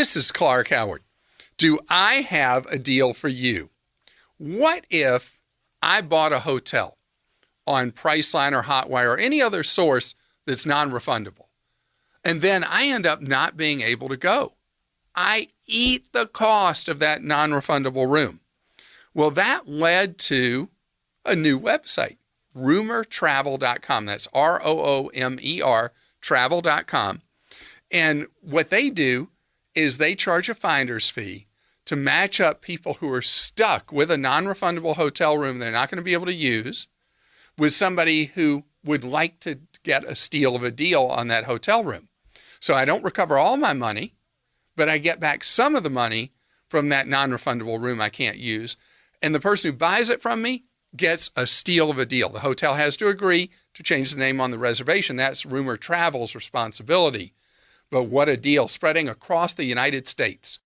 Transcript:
This is Clark Howard. Do I have a deal for you? What if I bought a hotel on Priceline or Hotwire or any other source that's non-refundable, and then I end up not being able to go? I eat the cost of that non-refundable room. Well, that led to a new website, roomrtravel.com. That's ROOMER travel.com. And what they do is they charge a finder's fee to match up people who are stuck with a non-refundable hotel room they're not going to be able to use with somebody who would like to get a steal of a deal on that hotel room. So I don't recover all my money, but I get back some of the money from that non-refundable room I can't use. And the person who buys it from me gets a steal of a deal. The hotel has to agree to change the name on the reservation. That's Rumor Travel's responsibility. But what a deal, spreading across the United States.